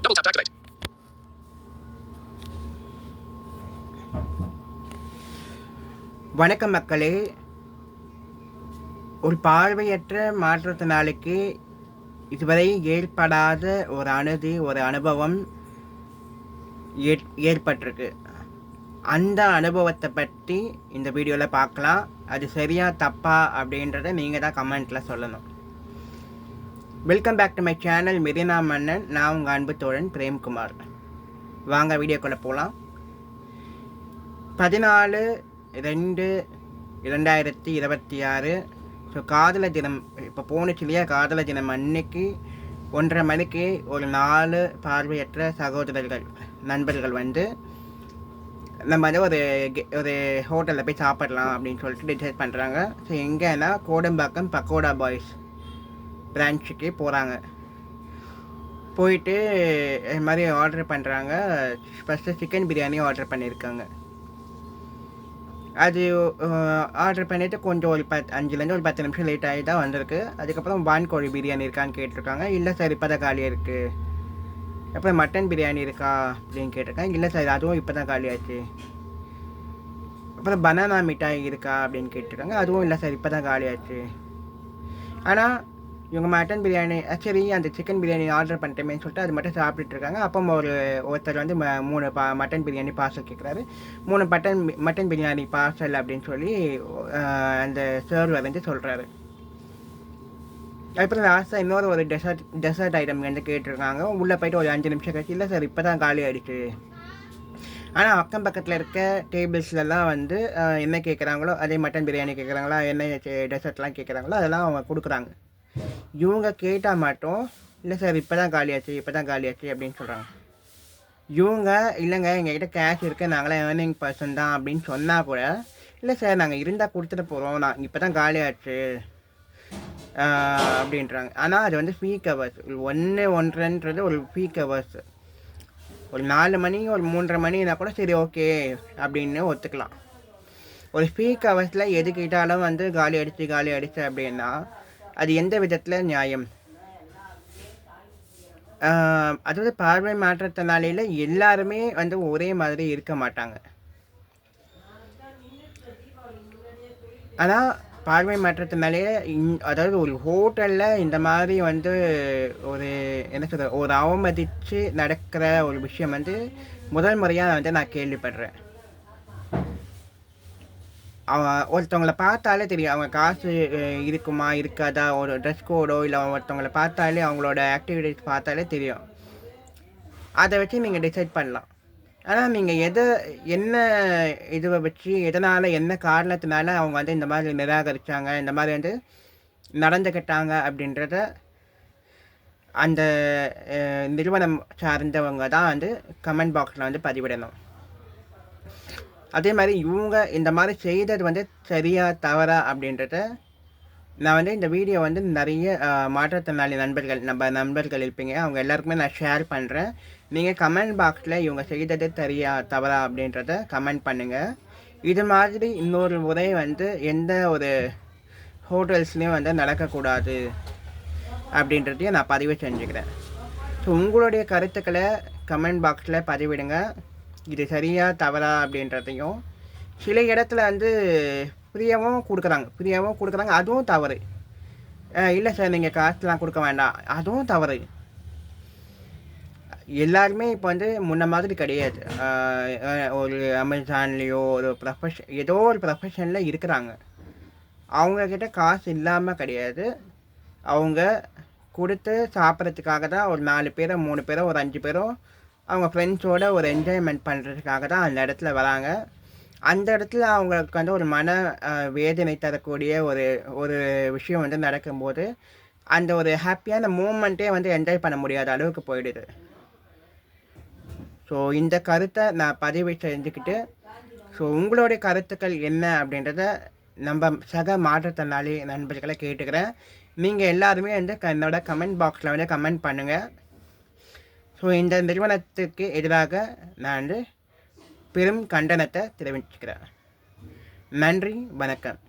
Double tap to activate. வணக்கம் மக்களே. ஒரு பார்வையற்ற மாற்றுத்திறனாளிக்கு இதுவரை ஏற்படாத ஒரு ஒரு அனுபவம் ஏற்பட்டிருக்கு. அந்த அனுபவத்தை பற்றி இந்த வீடியோவில் பார்க்கலாம். அது சரியா தப்பா அப்படின்றத நீங்கள் தான் கமெண்ட்டில் சொல்லணும். Welcome back to my channel Marina Mannan. நான் உங்கள் அன்பு தோழன் பிரேம்குமார். வாங்க வீடியோக்குள்ளே போகலாம். 14/2/2026 ஸோ காதலர் தினம் இப்போ போணுச்சு இல்லையா? காதலர் தினம் அன்னைக்கு 1:30 மணிக்கு ஒரு 4 பார்வையற்ற நண்பர்கள் வந்து நம்ம வந்து ஒரு ஹோட்டலில் போய் சாப்பிடலாம் அப்படின்னு சொல்லிட்டு டிசைட் பண்ணுறாங்க. ஸோ எங்கேன்னா கோடம்பாக்கம் பக்கோடா பாய்ஸ் பிரான்ச்சுக்கு போகிறாங்க. போயிட்டு இது மாதிரி ஆர்டர் பண்ணுறாங்க. ஃபஸ்ட்டு சிக்கன் பிரியாணி ஆர்டர் பண்ணியிருக்காங்க. அது ஆர்டர் பண்ணிவிட்டு கொஞ்சம் ஒரு 5லேருந்து ஒரு 10 நிமிஷம் லேட் ஆகி தான் வந்திருக்கு. அதுக்கப்புறம் வான்கோழி பிரியாணி இருக்கான்னு கேட்டிருக்காங்க. இல்லை சார் இப்போ தான் காலியாக இருக்குது. அப்புறம் மட்டன் பிரியாணி இருக்கா அப்படின்னு கேட்டிருக்காங்க. இல்லை சார் அதுவும் இப்போ தான் காலியாச்சு. அப்புறம் பனானா மிட்டாய் இருக்கா அப்படின்னு கேட்டிருக்காங்க. அதுவும் இல்லை சார் இப்போ தான் காலியாச்சு. ஆனால் இவங்க மட்டன் பிரியாணி சரி அந்த சிக்கன் பிரியாணி ஆர்டர் பண்ணிட்டேமேன்னு சொல்லிட்டு அது மட்டும் சாப்பிட்டுட்டு இருக்காங்க. அப்போ ஒருத்தர் வந்து 3 மட்டன் பிரியாணி பார்சல் கேட்குறாரு. 3 மட்டன் பிரியாணி பார்சல் அப்படின்னு சொல்லி அந்த சர்வர் வந்து சொல்கிறாரு. அதுக்கப்புறம் லாஸ்ட்டாக இன்னொரு ஒரு டெசர்ட் ஐட்டம் வந்து கேட்டிருக்காங்க. உள்ளே போய்ட்டு ஒரு 5 நிமிஷம் கழிச்சு இல்லை சார் இப்போ தான் காலி ஆகிடுச்சு. ஆனால் அக்கம் பக்கத்தில் இருக்க டேபிள்ஸ்லாம் வந்து என்ன கேட்குறாங்களோ அதே மட்டன் பிரியாணி கேட்குறாங்களா, என்ன டெசர்ட்லாம் கேட்குறாங்களோ அதெல்லாம் அவங்க கொடுக்குறாங்க. இவங்க கேட்டால் மட்டும் இல்லை சார் இப்போ தான் காலியாச்சு அப்படின்னு சொல்கிறாங்க. இவங்க இல்லைங்க எங்ககிட்ட கேஷ் இருக்குது, நாங்களாம் ஏர்னிங் பர்சன் தான் அப்படின்னு சொன்னால் கூட இல்லை சார் நாங்கள் இருந்தால் கொடுத்துட்டு போகிறோம், நான் இப்போ தான் காலியாச்சு அப்படின்றாங்க. ஆனால் அது வந்து பீக் ஹவர்ஸ் 1:30ன்றது ஒரு பீக் ஹவர்ஸ். ஒரு 4 மணி ஒரு 3:30 மணினா கூட சரி ஓகே அப்படின்னு ஒத்துக்கலாம். ஒரு பீக் ஹவர்ஸில் எது கேட்டாலும் வந்து காலி அடிச்சு அப்படின்னா அது எந்த விதத்தில் நியாயம்? அதாவது பார்வை மாற்றத்தினால எல்லாருமே வந்து ஒரே மாதிரி இருக்க மாட்டாங்க. ஆனால் பார்வை மாற்றத்தினாலே அதாவது ஒரு ஹோட்டலில் இந்த மாதிரி வந்து ஒரு என்ன சொல்கிற ஒரு அவமதித்து நடக்கிற ஒரு விஷயம் வந்து முதல் முறையாக வந்து நான் கேள்விப்படுறேன். ஒருத்தவங்களை பார்த்தாலே தெரியும் அவங்க காசு இருக்குமா இருக்காதா, ஒரு ட்ரெஸ் கோடோ இல்லை ஒருத்தவங்களை பார்த்தாலே அவங்களோட ஆக்டிவிட்டிஸ் பார்த்தாலே தெரியும். அதை வச்சு நீங்கள் டிசைட் பண்ணலாம். ஆனால் நீங்கள் என்ன இதுவை வச்சு எதனால் என்ன காரணத்தினால அவங்க வந்து இந்த மாதிரி நிராகரித்தாங்க, இந்த மாதிரி வந்து நடந்துக்கிட்டாங்க அப்படின்றத அந்த நிறுவனம் சார்ந்தவங்க தான் வந்து கமெண்ட் பாக்ஸில் வந்து பதிவிடணும். அதே மாதிரி இவங்க இந்த மாதிரி செய்தது வந்து சரியா தவறா அப்படின்றத நான் வந்து இந்த வீடியோ வந்து நிறைய மாற்றுத்திறனாளி நண்பர்கள் இருப்பீங்க, அவங்க எல்லாருக்குமே நான் ஷேர் பண்ணுறேன். நீங்கள் கமெண்ட் பாக்ஸில் இவங்க செய்தது சரியா தவறா அப்படின்றத கமெண்ட் பண்ணுங்கள். இது மாதிரி இன்னொரு முறை வந்து எந்த ஒரு ஹோட்டல்ஸ்லேயும் வந்து நடக்கக்கூடாது அப்படின்றதையும் நான் பதிவு செஞ்சுக்கிறேன். ஸோ உங்களுடைய கருத்துக்களை கமெண்ட் பாக்ஸில் பதிவிடுங்க. இது சரியா தவறா அப்படின்றதையும். சில இடத்துல வந்து ஃப்ரீயாகவும் கொடுக்குறாங்க, அதுவும் தவறு. இல்லை சார் நீங்கள் காசுலாம் கொடுக்க வேண்டாம், அதுவும் தவறு. எல்லாருமே இப்போ வந்து முன்ன மாதிரி கிடையாது. ஒரு அமேசான்லேயோ ஒரு ஏதோ ஒரு ப்ரொஃபஷனில் இருக்கிறாங்க. அவங்கக்கிட்ட காசு இல்லாமல் கிடையாது. அவங்க கொடுத்து சாப்பிட்றதுக்காக தான் ஒரு 4 பேரோ 3 பேரோ ஒரு 5 பேரோ அவங்க ஃப்ரெண்ட்ஸோடு ஒரு என்ஜாய்மெண்ட் பண்ணுறதுக்காக தான் அந்த இடத்துல வராங்க. அந்த இடத்துல அவங்களுக்கு வந்து ஒரு மன வேதனை தரக்கூடிய ஒரு விஷயம் வந்து நடக்கும்போது அந்த ஒரு ஹாப்பியான மூமெண்ட்டே வந்து என்ஜாய் பண்ண முடியாத அளவுக்கு போயிடுது. ஸோ இந்த கருத்தை நான் பதிவு செஞ்சுக்கிட்டு ஸோ உங்களுடைய கருத்துக்கள் என்ன அப்படின்றத நம்ம சக மாற்றுத்திறனாளி நண்பர்களை கேட்டுக்கிறேன். நீங்கள் எல்லாருமே வந்து என்னோட கமெண்ட் பாக்ஸில் வந்து கமெண்ட் பண்ணுங்கள். ஸோ இந்த நிறுவனத்திற்கு எதிராக நான் வந்து பெரும் கண்டனத்தை தெரிவிச்சுக்கிறேன். நன்றி, வணக்கம்.